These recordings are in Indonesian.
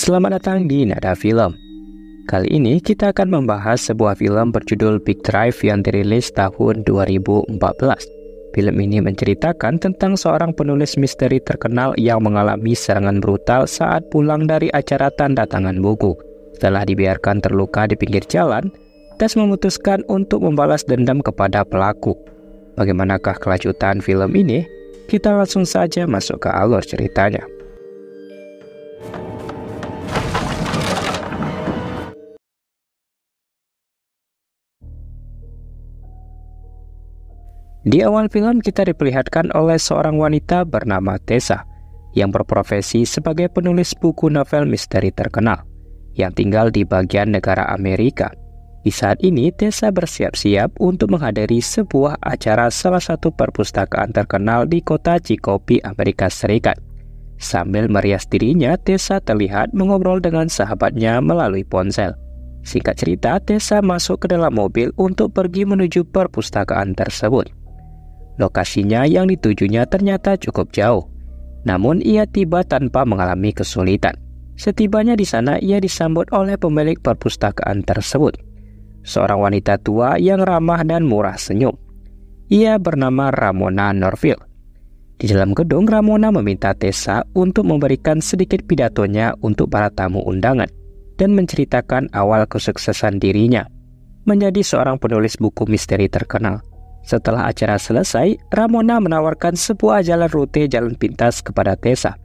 Selamat datang di Nada Film. Kali ini kita akan membahas sebuah film berjudul Big Drive yang dirilis tahun 2014. Film ini menceritakan tentang seorang penulis misteri terkenal yang mengalami serangan brutal saat pulang dari acara tanda tangan buku. Setelah dibiarkan terluka di pinggir jalan, Tess memutuskan untuk membalas dendam kepada pelaku. Bagaimanakah kelanjutan film ini? Kita langsung saja masuk ke alur ceritanya. Di awal film kita diperlihatkan oleh seorang wanita bernama Tessa yang berprofesi sebagai penulis buku novel misteri terkenal yang tinggal di bagian negara Amerika. Di saat ini Tessa bersiap-siap untuk menghadiri sebuah acara salah satu perpustakaan terkenal di kota Chicopee, Amerika Serikat. Sambil merias dirinya, Tessa terlihat mengobrol dengan sahabatnya melalui ponsel. Singkat cerita, Tessa masuk ke dalam mobil untuk pergi menuju perpustakaan tersebut. Lokasinya yang ditujunya ternyata cukup jauh, namun ia tiba tanpa mengalami kesulitan. Setibanya di sana, ia disambut oleh pemilik perpustakaan tersebut, seorang wanita tua yang ramah dan murah senyum. Ia bernama Ramona Norville. Di dalam gedung, Ramona meminta Tessa untuk memberikan sedikit pidatonya untuk para tamu undangan dan menceritakan awal kesuksesan dirinya menjadi seorang penulis buku misteri terkenal. Setelah acara selesai, Ramona menawarkan sebuah jalan rute jalan pintas kepada Tessa,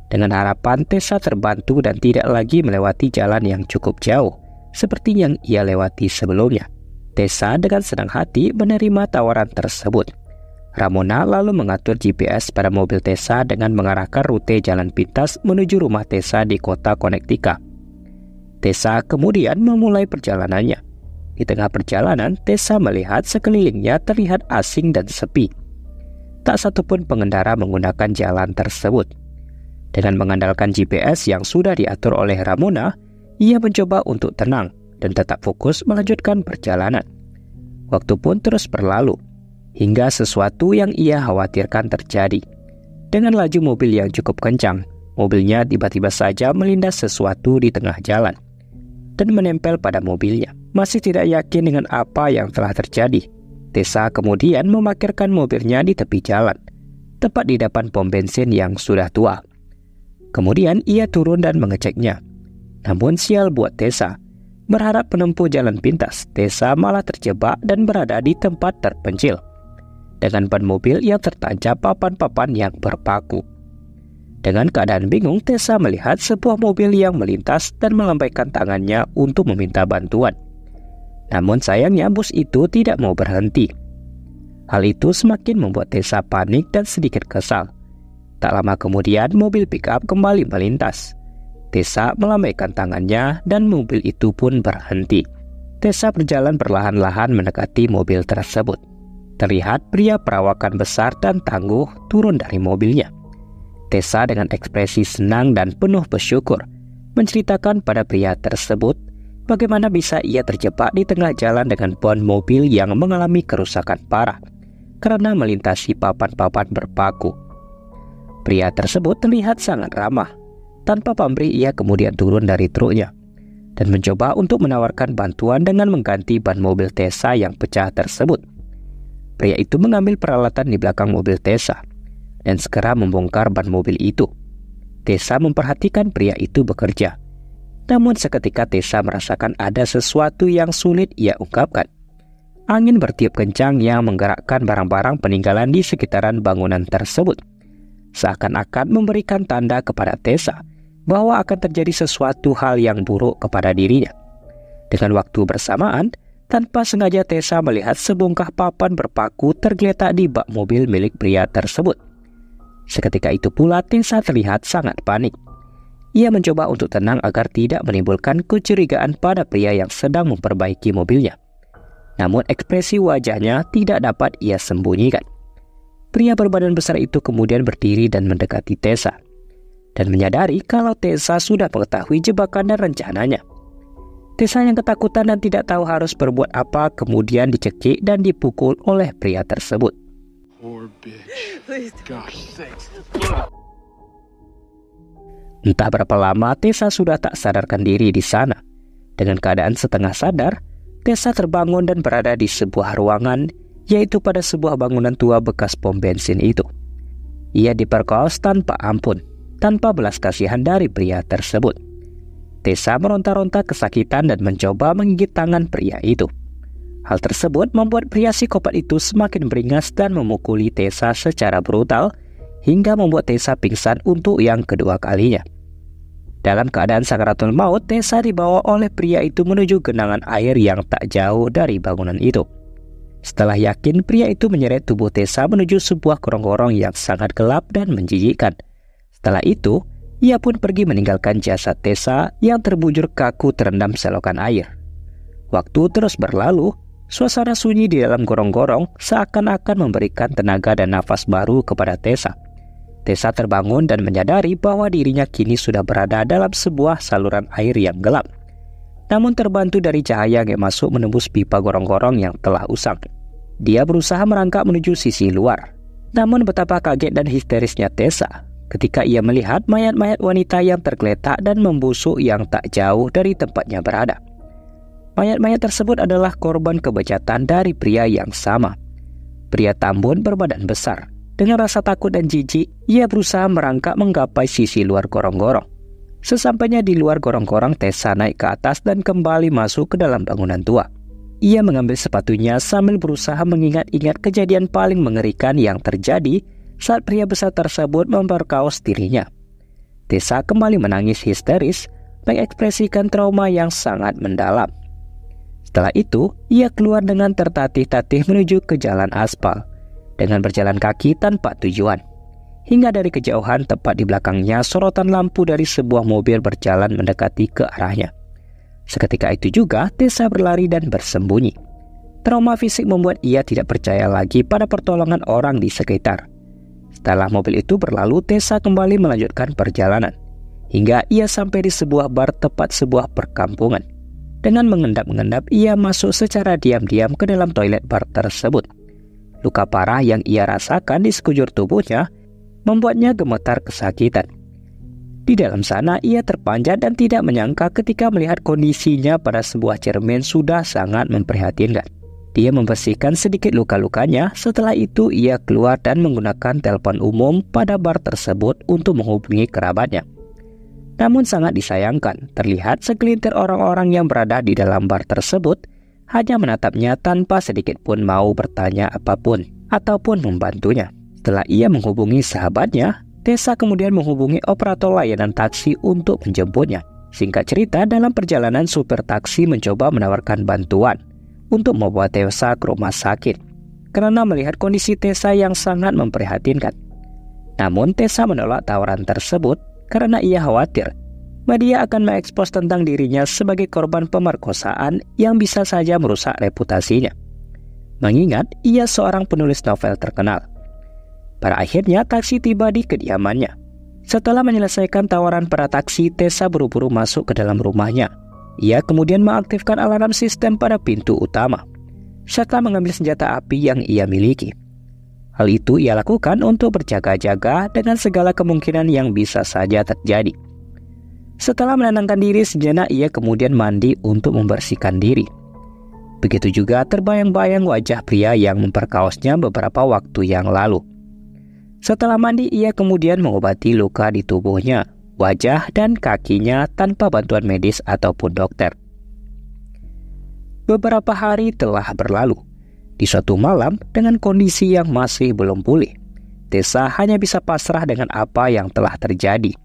dengan harapan Tessa terbantu dan tidak lagi melewati jalan yang cukup jauh, seperti yang ia lewati sebelumnya. Tessa dengan senang hati menerima tawaran tersebut. Ramona lalu mengatur GPS pada mobil Tessa dengan mengarahkan rute jalan pintas menuju rumah Tessa di kota Connecticut. Tessa kemudian memulai perjalanannya. Di tengah perjalanan, Tessa melihat sekelilingnya terlihat asing dan sepi. Tak satupun pengendara menggunakan jalan tersebut. Dengan mengandalkan GPS yang sudah diatur oleh Ramona, ia mencoba untuk tenang dan tetap fokus melanjutkan perjalanan. Waktu pun terus berlalu, hingga sesuatu yang ia khawatirkan terjadi. Dengan laju mobil yang cukup kencang, mobilnya tiba-tiba saja melindas sesuatu di tengah jalan dan menempel pada mobilnya. Masih tidak yakin dengan apa yang telah terjadi, Tessa kemudian memarkirkan mobilnya di tepi jalan, tepat di depan pom bensin yang sudah tua. Kemudian ia turun dan mengeceknya. Namun sial buat Tessa, berharap menempuh jalan pintas, Tessa malah terjebak dan berada di tempat terpencil, dengan ban mobil yang tertancap papan-papan yang berpaku. Dengan keadaan bingung, Tessa melihat sebuah mobil yang melintas dan melambaikan tangannya untuk meminta bantuan. Namun sayangnya bus itu tidak mau berhenti. Hal itu semakin membuat Tessa panik dan sedikit kesal. Tak lama kemudian mobil pick-up kembali melintas. Tessa melambaikan tangannya dan mobil itu pun berhenti. Tessa berjalan perlahan-lahan mendekati mobil tersebut. Terlihat pria perawakan besar dan tangguh turun dari mobilnya. Tessa dengan ekspresi senang dan penuh bersyukur menceritakan pada pria tersebut bagaimana bisa ia terjebak di tengah jalan dengan ban mobil yang mengalami kerusakan parah karena melintasi papan-papan berpaku. Pria tersebut terlihat sangat ramah. Tanpa pamrih, ia kemudian turun dari truknya dan mencoba untuk menawarkan bantuan dengan mengganti ban mobil Tessa yang pecah tersebut. Pria itu mengambil peralatan di belakang mobil Tessa dan segera membongkar ban mobil itu. Tessa memperhatikan pria itu bekerja. Namun seketika Tessa merasakan ada sesuatu yang sulit ia ungkapkan. Angin bertiup kencang yang menggerakkan barang-barang peninggalan di sekitaran bangunan tersebut, seakan-akan memberikan tanda kepada Tessa bahwa akan terjadi sesuatu hal yang buruk kepada dirinya. Dengan waktu bersamaan, tanpa sengaja Tessa melihat sebongkah papan berpaku tergeletak di bak mobil milik pria tersebut. Seketika itu pula Tessa terlihat sangat panik. Ia mencoba untuk tenang agar tidak menimbulkan kecurigaan pada pria yang sedang memperbaiki mobilnya. Namun ekspresi wajahnya tidak dapat ia sembunyikan. Pria berbadan besar itu kemudian berdiri dan mendekati Tessa, dan menyadari kalau Tessa sudah mengetahui jebakan dan rencananya. Tessa yang ketakutan dan tidak tahu harus berbuat apa kemudian dicekik dan dipukul oleh pria tersebut. Entah berapa lama Tessa sudah tak sadarkan diri di sana. Dengan keadaan setengah sadar, Tessa terbangun dan berada di sebuah ruangan, yaitu pada sebuah bangunan tua bekas pom bensin itu. Ia diperkosa tanpa ampun, tanpa belas kasihan dari pria tersebut. Tessa meronta-ronta kesakitan dan mencoba menggigit tangan pria itu. Hal tersebut membuat pria psikopat itu semakin beringas dan memukuli Tessa secara brutal, hingga membuat Tessa pingsan untuk yang kedua kalinya. Dalam keadaan sakaratul maut, Tessa dibawa oleh pria itu menuju genangan air yang tak jauh dari bangunan itu. Setelah yakin, pria itu menyeret tubuh Tessa menuju sebuah gorong-gorong yang sangat gelap dan menjijikkan. Setelah itu, ia pun pergi meninggalkan jasad Tessa yang terbujur kaku terendam selokan air. Waktu terus berlalu, suasana sunyi di dalam gorong-gorong seakan-akan memberikan tenaga dan nafas baru kepada Tessa. Tessa terbangun dan menyadari bahwa dirinya kini sudah berada dalam sebuah saluran air yang gelap. Namun terbantu dari cahaya yang masuk menembus pipa gorong-gorong yang telah usang. Dia berusaha merangkak menuju sisi luar. Namun betapa kaget dan histerisnya Tessa ketika ia melihat mayat-mayat wanita yang tergeletak dan membusuk yang tak jauh dari tempatnya berada. Mayat-mayat tersebut adalah korban kebejatan dari pria yang sama. Pria tambun berbadan besar. Dengan rasa takut dan jijik, ia berusaha merangkak menggapai sisi luar gorong-gorong. Sesampainya di luar gorong-gorong, Tessa naik ke atas dan kembali masuk ke dalam bangunan tua. Ia mengambil sepatunya sambil berusaha mengingat-ingat kejadian paling mengerikan yang terjadi saat pria besar tersebut memperkaos dirinya. Tessa kembali menangis histeris, mengekspresikan trauma yang sangat mendalam. Setelah itu, ia keluar dengan tertatih-tatih menuju ke jalan aspal, dengan berjalan kaki tanpa tujuan. Hingga dari kejauhan tepat di belakangnya sorotan lampu dari sebuah mobil berjalan mendekati ke arahnya. Seketika itu juga Tessa berlari dan bersembunyi. Trauma fisik membuat ia tidak percaya lagi pada pertolongan orang di sekitar. Setelah mobil itu berlalu, Tessa kembali melanjutkan perjalanan hingga ia sampai di sebuah bar tepat sebuah perkampungan. Dengan mengendap-mengendap, ia masuk secara diam-diam ke dalam toilet bar tersebut. Luka parah yang ia rasakan di sekujur tubuhnya membuatnya gemetar kesakitan. Di dalam sana, ia terpanjat dan tidak menyangka ketika melihat kondisinya pada sebuah cermin sudah sangat memprihatinkan. Dia membersihkan sedikit luka-lukanya. Setelah itu, ia keluar dan menggunakan telepon umum pada bar tersebut untuk menghubungi kerabatnya. Namun sangat disayangkan, terlihat segelintir orang-orang yang berada di dalam bar tersebut hanya menatapnya tanpa sedikit pun mau bertanya apapun ataupun membantunya. Setelah ia menghubungi sahabatnya, Tessa kemudian menghubungi operator layanan taksi untuk menjemputnya. Singkat cerita, dalam perjalanan supir taksi mencoba menawarkan bantuan untuk membawa Tessa ke rumah sakit karena melihat kondisi Tessa yang sangat memprihatinkan. Namun Tessa menolak tawaran tersebut karena ia khawatir media akan mengekspos tentang dirinya sebagai korban pemerkosaan yang bisa saja merusak reputasinya. Mengingat ia seorang penulis novel terkenal. Pada akhirnya taksi tiba di kediamannya. Setelah menyelesaikan tawaran para taksi, Tessa buru-buru masuk ke dalam rumahnya. Ia kemudian mengaktifkan alarm sistem pada pintu utama, serta mengambil senjata api yang ia miliki. Hal itu ia lakukan untuk berjaga-jaga dengan segala kemungkinan yang bisa saja terjadi. Setelah menenangkan diri sejenak, ia kemudian mandi untuk membersihkan diri. Begitu juga terbayang-bayang wajah pria yang memperkaosnya beberapa waktu yang lalu. Setelah mandi, ia kemudian mengobati luka di tubuhnya, wajah dan kakinya tanpa bantuan medis ataupun dokter. Beberapa hari telah berlalu. Di suatu malam, dengan kondisi yang masih belum pulih, Tessa hanya bisa pasrah dengan apa yang telah terjadi.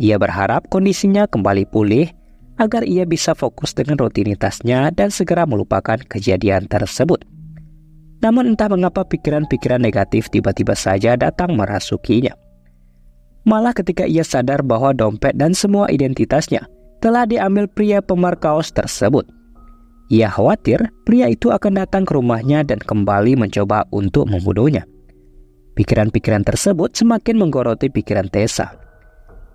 Ia berharap kondisinya kembali pulih agar ia bisa fokus dengan rutinitasnya dan segera melupakan kejadian tersebut. Namun entah mengapa pikiran-pikiran negatif tiba-tiba saja datang merasukinya. Malah ketika ia sadar bahwa dompet dan semua identitasnya telah diambil pria pemarkaos tersebut. Ia khawatir pria itu akan datang ke rumahnya dan kembali mencoba untuk membunuhnya. Pikiran-pikiran tersebut semakin menggoroti pikiran Tessa.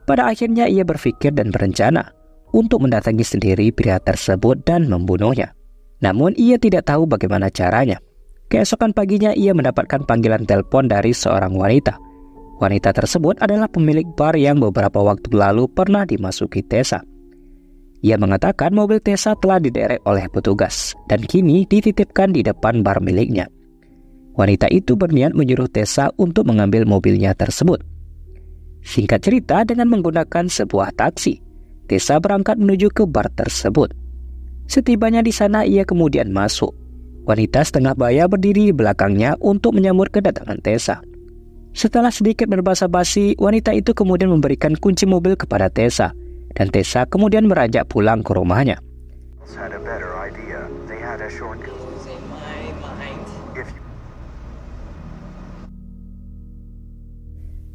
Pada akhirnya ia berpikir dan berencana untuk mendatangi sendiri pria tersebut dan membunuhnya. Namun ia tidak tahu bagaimana caranya. Keesokan paginya ia mendapatkan panggilan telepon dari seorang wanita Wanita tersebut adalah pemilik bar yang beberapa waktu lalu pernah dimasuki Tessa. Ia mengatakan mobil Tessa telah diderek oleh petugas dan kini dititipkan di depan bar miliknya. Wanita itu berniat menyuruh Tessa untuk mengambil mobilnya tersebut. Singkat cerita, dengan menggunakan sebuah taksi, Tessa berangkat menuju ke bar tersebut. Setibanya di sana, ia kemudian masuk. Wanita setengah baya berdiri di belakangnya untuk menyambut kedatangan Tessa. Setelah sedikit berbasa-basi, wanita itu kemudian memberikan kunci mobil kepada Tessa, dan Tessa kemudian beranjak pulang ke rumahnya.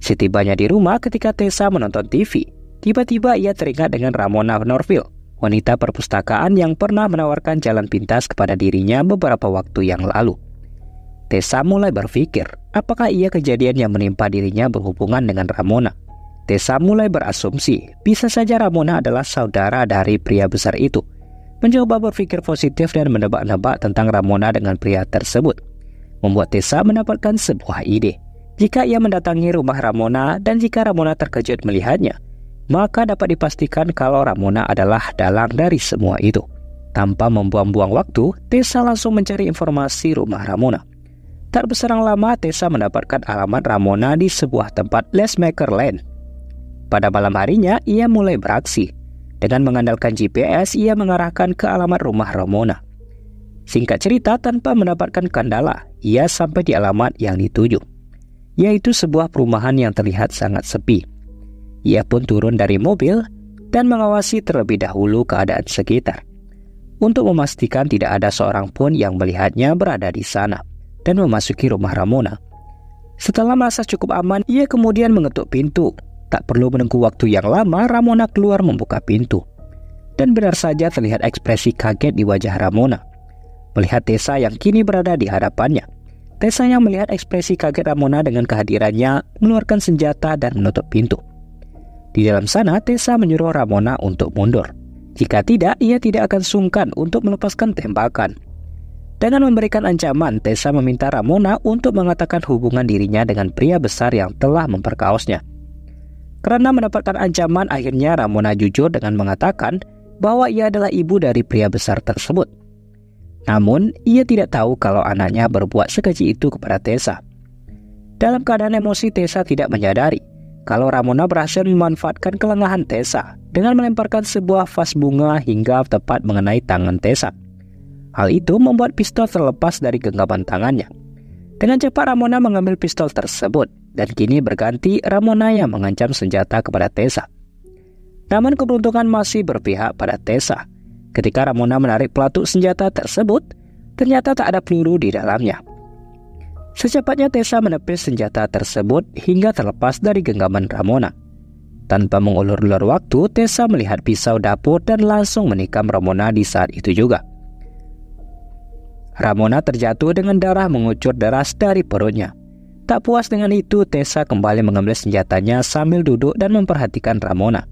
Setibanya di rumah ketika Tessa menonton TV, tiba-tiba ia teringat dengan Ramona Norville, wanita perpustakaan yang pernah menawarkan jalan pintas kepada dirinya beberapa waktu yang lalu. Tessa mulai berpikir, apakah kejadian yang menimpa dirinya berhubungan dengan Ramona? Tessa mulai berasumsi, bisa saja Ramona adalah saudara dari pria besar itu. Mencoba berpikir positif dan menebak-nebak tentang Ramona dengan pria tersebut membuat Tessa mendapatkan sebuah ide. Jika ia mendatangi rumah Ramona dan jika Ramona terkejut melihatnya, maka dapat dipastikan kalau Ramona adalah dalang dari semua itu. Tanpa membuang-buang waktu, Tessa langsung mencari informasi rumah Ramona. Tak berselang lama, Tessa mendapatkan alamat Ramona di sebuah tempat Leesmaker Lane. Pada malam harinya, ia mulai beraksi. Dengan mengandalkan GPS, ia mengarahkan ke alamat rumah Ramona. Singkat cerita, tanpa mendapatkan kendala, ia sampai di alamat yang dituju, yaitu sebuah perumahan yang terlihat sangat sepi. Ia pun turun dari mobil dan mengawasi terlebih dahulu keadaan sekitar untuk memastikan tidak ada seorang pun yang melihatnya berada di sana dan memasuki rumah Ramona. Setelah merasa cukup aman, ia kemudian mengetuk pintu. Tak perlu menunggu waktu yang lama, Ramona keluar membuka pintu. Dan benar saja terlihat ekspresi kaget di wajah Ramona melihat Tessa yang kini berada di hadapannya. Tessa yang melihat ekspresi kaget Ramona dengan kehadirannya mengeluarkan senjata dan menutup pintu. Di dalam sana, Tessa menyuruh Ramona untuk mundur. Jika tidak, ia tidak akan sungkan untuk melepaskan tembakan. Dengan memberikan ancaman, Tessa meminta Ramona untuk mengatakan hubungan dirinya dengan pria besar yang telah memperkaosnya. Karena mendapatkan ancaman, akhirnya Ramona jujur dengan mengatakan bahwa ia adalah ibu dari pria besar tersebut. Namun, ia tidak tahu kalau anaknya berbuat sekeji itu kepada Tessa. Dalam keadaan emosi, Tessa tidak menyadari kalau Ramona berhasil memanfaatkan kelengahan Tessa dengan melemparkan sebuah vas bunga hingga tepat mengenai tangan Tessa. Hal itu membuat pistol terlepas dari genggaman tangannya. Dengan cepat Ramona mengambil pistol tersebut, dan kini berganti Ramona yang mengancam senjata kepada Tessa. Namun keberuntungan masih berpihak pada Tessa. Ketika Ramona menarik pelatuk senjata tersebut, ternyata tak ada peluru di dalamnya. Secepatnya Tessa menepis senjata tersebut hingga terlepas dari genggaman Ramona. Tanpa mengulur-ulur waktu, Tessa melihat pisau dapur dan langsung menikam Ramona di saat itu juga. Ramona terjatuh dengan darah mengucur deras dari perutnya. Tak puas dengan itu, Tessa kembali mengambil senjatanya sambil duduk dan memperhatikan Ramona.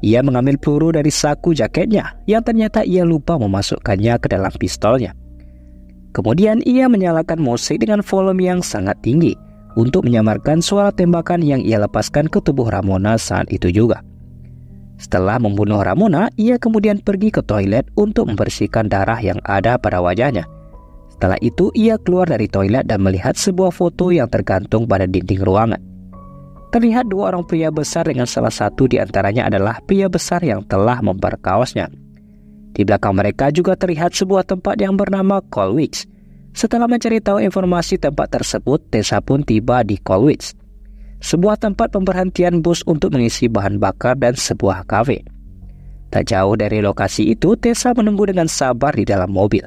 Ia mengambil peluru dari saku jaketnya yang ternyata ia lupa memasukkannya ke dalam pistolnya. Kemudian ia menyalakan musik dengan volume yang sangat tinggi untuk menyamarkan suara tembakan yang ia lepaskan ke tubuh Ramona saat itu juga. Setelah membunuh Ramona, ia kemudian pergi ke toilet untuk membersihkan darah yang ada pada wajahnya. Setelah itu, ia keluar dari toilet dan melihat sebuah foto yang tergantung pada dinding ruangan. Terlihat dua orang pria besar dengan salah satu di antaranya adalah pria besar yang telah memperkaosnya. Di belakang mereka juga terlihat sebuah tempat yang bernama Colwich. Setelah mencari tahu informasi tempat tersebut, Tessa pun tiba di Colwich, sebuah tempat pemberhentian bus untuk mengisi bahan bakar dan sebuah kafe. Tak jauh dari lokasi itu, Tessa menunggu dengan sabar di dalam mobil.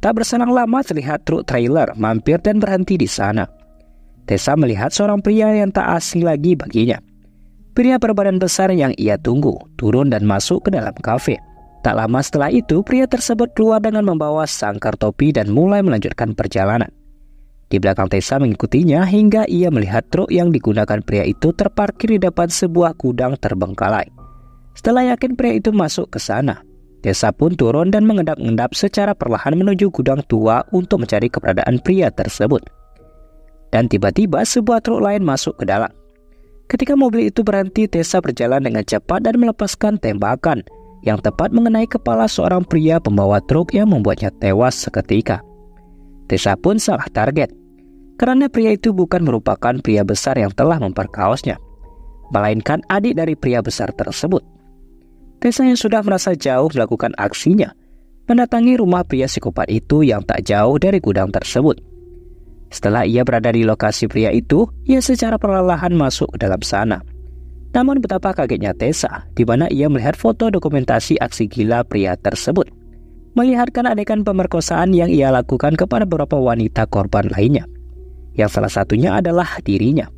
Tak berselang lama terlihat truk trailer mampir dan berhenti di sana. Tessa melihat seorang pria yang tak asing lagi baginya. Pria berbadan besar yang ia tunggu turun dan masuk ke dalam kafe. Tak lama setelah itu, pria tersebut keluar dengan membawa sangkar topi dan mulai melanjutkan perjalanan. Di belakang Tessa mengikutinya hingga ia melihat truk yang digunakan pria itu terparkir di depan sebuah gudang terbengkalai. Setelah yakin pria itu masuk ke sana, Tessa pun turun dan mengendap-endap secara perlahan menuju gudang tua untuk mencari keberadaan pria tersebut. Dan tiba-tiba sebuah truk lain masuk ke dalam. Ketika mobil itu berhenti, Tessa berjalan dengan cepat dan melepaskan tembakan yang tepat mengenai kepala seorang pria pembawa truk yang membuatnya tewas seketika. Tessa pun salah target, karena pria itu bukan merupakan pria besar yang telah memperkaosnya, melainkan adik dari pria besar tersebut. Tessa yang sudah merasa jauh melakukan aksinya, mendatangi rumah pria psikopat itu yang tak jauh dari gudang tersebut. Setelah ia berada di lokasi pria itu, ia secara perlahan masuk ke dalam sana. Namun betapa kagetnya Tessa, di mana ia melihat foto dokumentasi aksi gila pria tersebut, melihatkan adegan pemerkosaan yang ia lakukan kepada beberapa wanita korban lainnya, yang salah satunya adalah dirinya.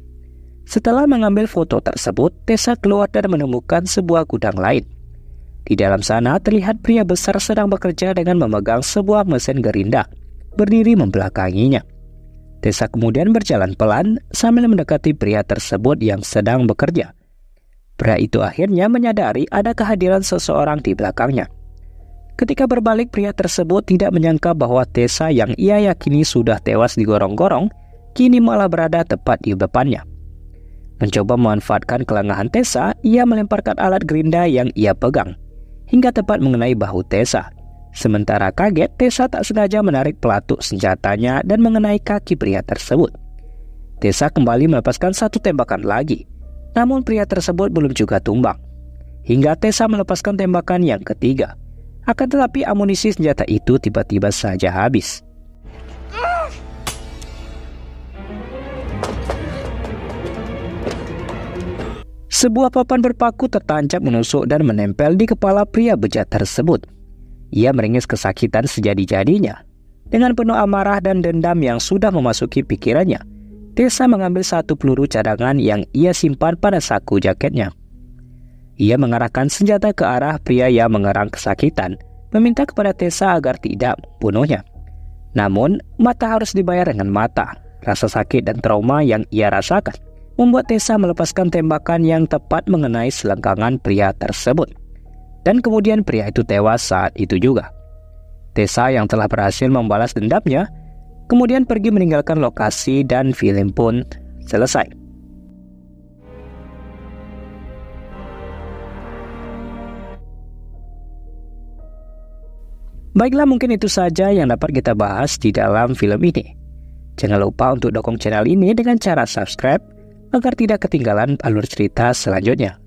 Setelah mengambil foto tersebut, Tessa keluar dan menemukan sebuah gudang lain. Di dalam sana terlihat pria besar sedang bekerja dengan memegang sebuah mesin gerinda, berdiri membelakanginya. Tessa kemudian berjalan pelan sambil mendekati pria tersebut yang sedang bekerja. Pria itu akhirnya menyadari ada kehadiran seseorang di belakangnya. Ketika berbalik, pria tersebut tidak menyangka bahwa Tessa yang ia yakini sudah tewas digorong-gorong, kini malah berada tepat di depannya. Mencoba memanfaatkan kelengahan Tessa, ia melemparkan alat gerinda yang ia pegang hingga tepat mengenai bahu Tessa. Sementara kaget, Tessa tak sengaja menarik pelatuk senjatanya dan mengenai kaki pria tersebut. Tessa kembali melepaskan satu tembakan lagi, namun pria tersebut belum juga tumbang. Hingga Tessa melepaskan tembakan yang ketiga. Akan tetapi amunisi senjata itu tiba-tiba saja habis. Sebuah papan berpaku tertancap menusuk dan menempel di kepala pria bejat tersebut. Ia meringis kesakitan sejadi-jadinya. Dengan penuh amarah dan dendam yang sudah memasuki pikirannya, Tessa mengambil satu peluru cadangan yang ia simpan pada saku jaketnya. Ia mengarahkan senjata ke arah pria yang mengerang kesakitan, meminta kepada Tessa agar tidak membunuhnya. Namun, mata harus dibayar dengan mata. Rasa sakit dan trauma yang ia rasakan membuat Tessa melepaskan tembakan yang tepat mengenai selangkangan pria tersebut. Dan kemudian pria itu tewas saat itu juga. Tessa yang telah berhasil membalas dendamnya, kemudian pergi meninggalkan lokasi dan film pun selesai. Baiklah, mungkin itu saja yang dapat kita bahas di dalam film ini. Jangan lupa untuk dukung channel ini dengan cara subscribe, agar tidak ketinggalan alur cerita selanjutnya.